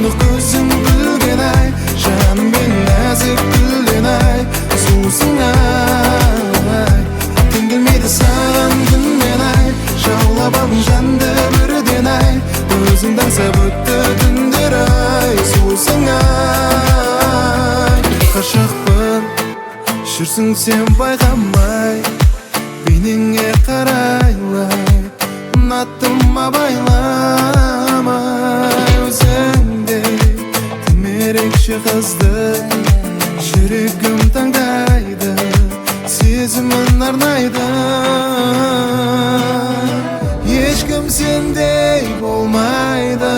tunluq ko'zing gulgen ay, Canım ben nazik gülden ay, Susun ay, Tingilmeydi sağan günmen ay, Şavlabam janda birden ay, Özünden sabıttı dündür ay, Susun ay. Kaşıqpın, Şürsün sen baygamay, Beningge qaraylay, Nattıma baylamay, Özüngde temerekçi kızdı, Жүрегім таңдайды, Сезімін арнайды. Ешкім сендей болмайды.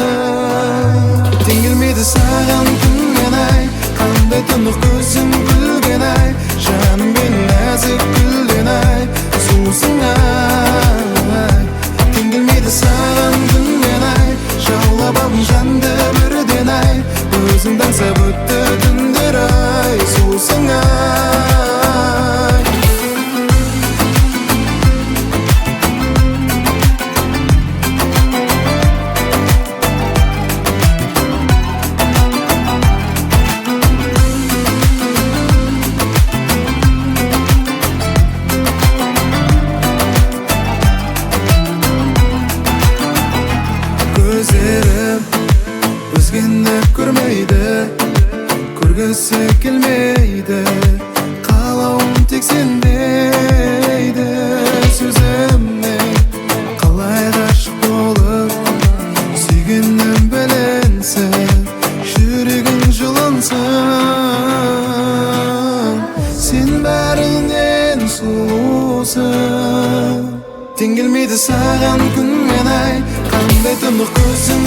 Теңелмейді саған күнмен ай, Қандай тұнық көзім гүлген ай, Жаным мен нәзік гүлден ай, Сусын ай. Теңелмейді саған күнмен ай, Жаулабам жанды бірден ай, Өзіңді аңсап өтті түндер ай, Сусын ай. Gözlerim özgende görmeydi, Көргісі келмейді, Қалауым тек сендейді. Сөзімнен қалай ғашық болып, Сүйгенім білінсін, Жүрегің жылынсын, Сен бәрінен сұлусың. Теңелмейді саған күнмен ай, Қандай тұнық көзің